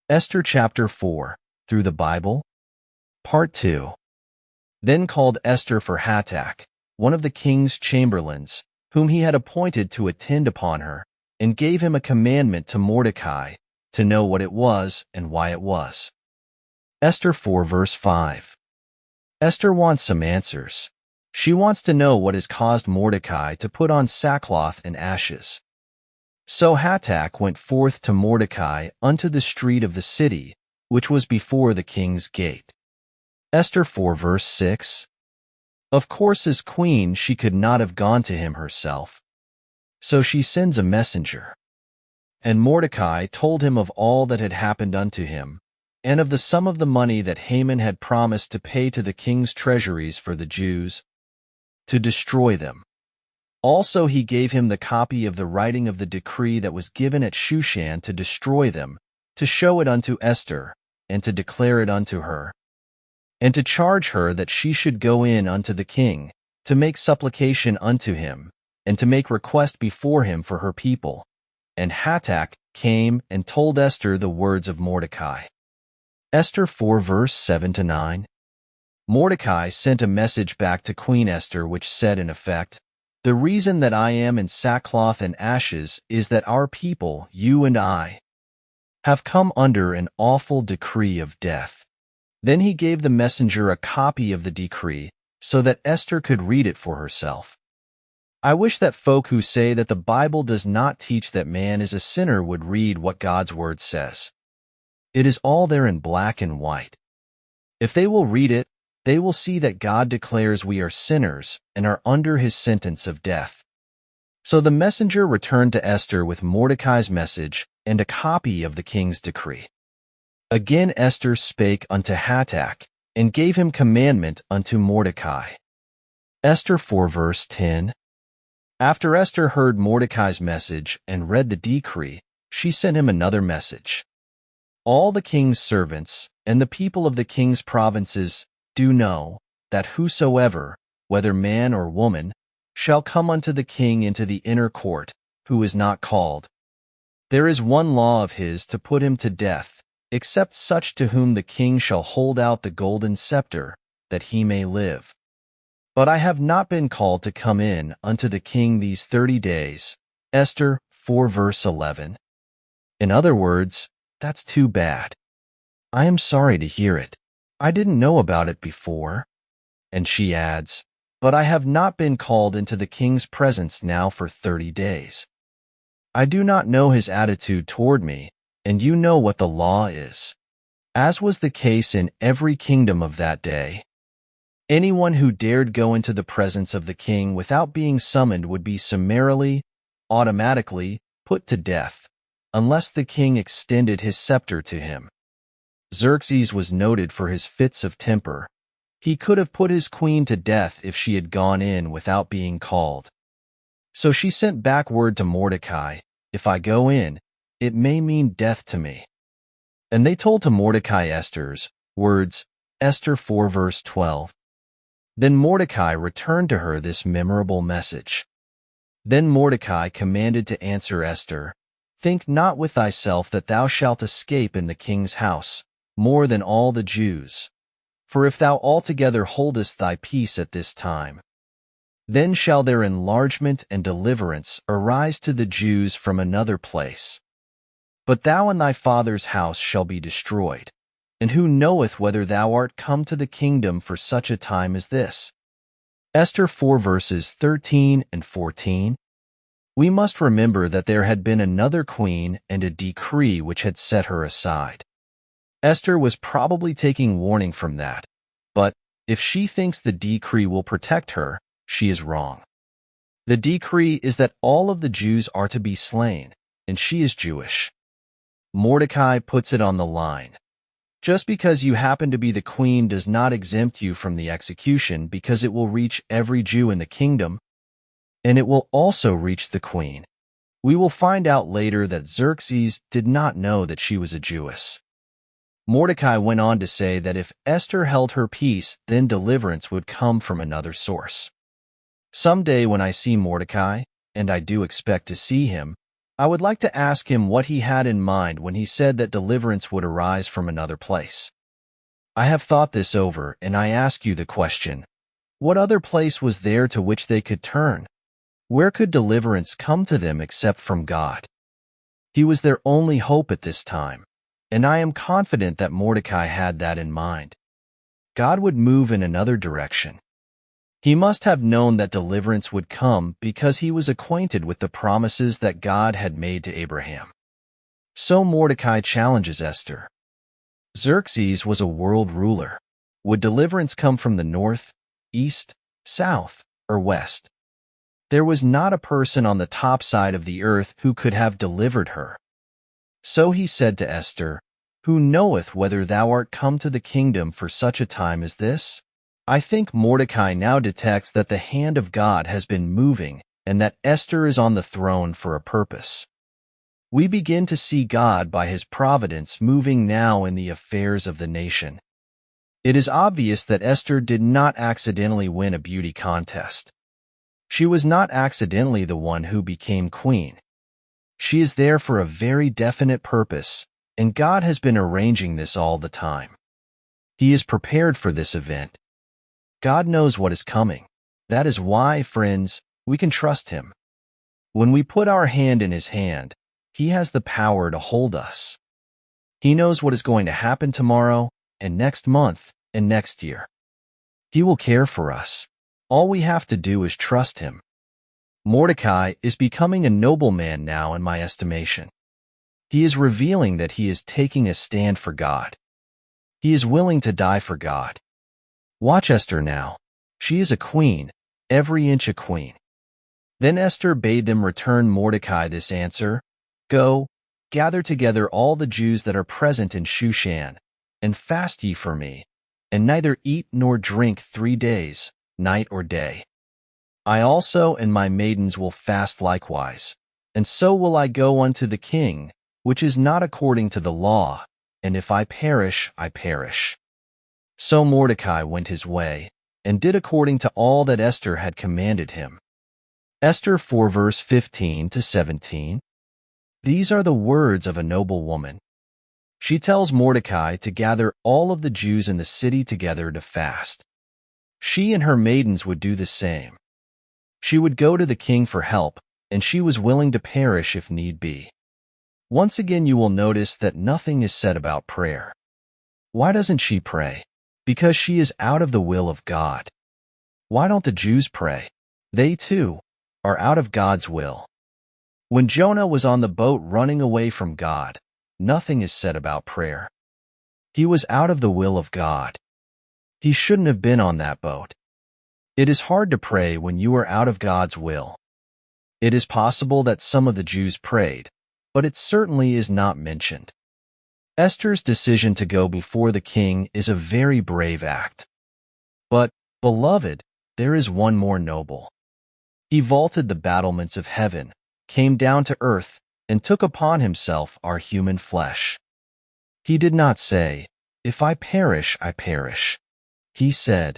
Esther Chapter 4, Through the Bible, Part 2. Then called Esther for Hatach, one of the king's chamberlains, whom he had appointed to attend upon her, and gave him a commandment to Mordecai, to know what it was and why it was. Esther 4 verse 5. Esther wants some answers. She wants to know what has caused Mordecai to put on sackcloth and ashes. So Hatach went forth to Mordecai unto the street of the city, which was before the king's gate. Esther 4 verse 6. Of course, as queen, she could not have gone to him herself. So she sends a messenger. And Mordecai told him of all that had happened unto him, and of the sum of the money that Haman had promised to pay to the king's treasuries for the Jews, to destroy them. Also he gave him the copy of the writing of the decree that was given at Shushan to destroy them, to show it unto Esther, and to declare it unto her, and to charge her that she should go in unto the king, to make supplication unto him, and to make request before him for her people. And Hatach came and told Esther the words of Mordecai. Esther 4 verse 7-9. Mordecai sent a message back to Queen Esther which said in effect, "The reason that I am in sackcloth and ashes is that our people, you and I, have come under an awful decree of death." Then he gave the messenger a copy of the decree so that Esther could read it for herself. I wish that folk who say that the Bible does not teach that man is a sinner would read what God's word says. It is all there in black and white. If they will read it, they will see that God declares we are sinners and are under his sentence of death. So the messenger returned to Esther with Mordecai's message and a copy of the king's decree. Again Esther spake unto Hatach, and gave him commandment unto Mordecai. Esther 4 verse 10. After Esther heard Mordecai's message and read the decree, she sent him another message. All the king's servants and the people of the king's provinces do know that whosoever, whether man or woman, shall come unto the king into the inner court, who is not called, there is one law of his to put him to death, except such to whom the king shall hold out the golden scepter, that he may live. But I have not been called to come in unto the king these 30 days. Esther 4 verse 11. In other words, that's too bad. I am sorry to hear it. I didn't know about it before. And she adds, but I have not been called into the king's presence now for 30 days. I do not know his attitude toward me, and you know what the law is. As was the case in every kingdom of that day, anyone who dared go into the presence of the king without being summoned would be summarily, automatically, put to death, unless the king extended his scepter to him. Xerxes was noted for his fits of temper. He could have put his queen to death if she had gone in without being called. So she sent back word to Mordecai, if I go in, it may mean death to me. And they told to Mordecai Esther's words, Esther 4 verse 12. Then Mordecai returned to her this memorable message. Then Mordecai commanded to answer Esther, think not with thyself that thou shalt escape in the king's house, more than all the Jews. For if thou altogether holdest thy peace at this time, then shall their enlargement and deliverance arise to the Jews from another place. But thou and thy father's house shall be destroyed. And who knoweth whether thou art come to the kingdom for such a time as this? Esther 4 verses 13 and 14. We must remember that there had been another queen and a decree which had set her aside. Esther was probably taking warning from that, but if she thinks the decree will protect her, she is wrong. The decree is that all of the Jews are to be slain, and she is Jewish. Mordecai puts it on the line. Just because you happen to be the queen does not exempt you from the execution, because it will reach every Jew in the kingdom, and it will also reach the queen. We will find out later that Xerxes did not know that she was a Jewess. Mordecai went on to say that if Esther held her peace, then deliverance would come from another source. Someday when I see Mordecai, and I do expect to see him, I would like to ask him what he had in mind when he said that deliverance would arise from another place. I have thought this over, and I ask you the question, what other place was there to which they could turn? Where could deliverance come to them except from God? He was their only hope at this time, and I am confident that Mordecai had that in mind. God would move in another direction. He must have known that deliverance would come because he was acquainted with the promises that God had made to Abraham. So Mordecai challenges Esther. Xerxes was a world ruler. Would deliverance come from the north, east, south, or west? There was not a person on the top side of the earth who could have delivered her. So he said to Esther, Who knoweth whether thou art come to the kingdom for such a time as this? I think Mordecai now detects that the hand of God has been moving and that Esther is on the throne for a purpose. We begin to see God by his providence moving now in the affairs of the nation. It is obvious that Esther did not accidentally win a beauty contest. She was not accidentally the one who became queen. She is there for a very definite purpose, and God has been arranging this all the time. He is prepared for this event. God knows what is coming. That is why, friends, we can trust him. When we put our hand in his hand, he has the power to hold us. He knows what is going to happen tomorrow, and next month, and next year. He will care for us. All we have to do is trust him. Mordecai is becoming a nobleman now in my estimation. He is revealing that he is taking a stand for God. He is willing to die for God. Watch Esther now. She is a queen, every inch a queen. Then Esther bade them return Mordecai this answer, Go, gather together all the Jews that are present in Shushan, and fast ye for me, and neither eat nor drink 3 days, night or day. I also and my maidens will fast likewise, and so will I go unto the king, which is not according to the law, and if I perish, I perish. So Mordecai went his way, and did according to all that Esther had commanded him. Esther 4 verse 15 to 17. These are the words of a noble woman. She tells Mordecai to gather all of the Jews in the city together to fast. She and her maidens would do the same. She would go to the king for help, and she was willing to perish if need be. Once again you will notice that nothing is said about prayer. Why doesn't she pray? Because she is out of the will of God. Why don't the Jews pray? They, too, are out of God's will. When Jonah was on the boat running away from God, nothing is said about prayer. He was out of the will of God. He shouldn't have been on that boat. It is hard to pray when you are out of God's will. It is possible that some of the Jews prayed, but it certainly is not mentioned. Esther's decision to go before the king is a very brave act. But, beloved, there is one more noble. He vaulted the battlements of heaven, came down to earth, and took upon himself our human flesh. He did not say, If I perish, I perish. He said,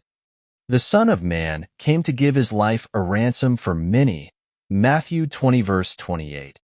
The Son of Man came to give his life a ransom for many. Matthew 20 verse 28.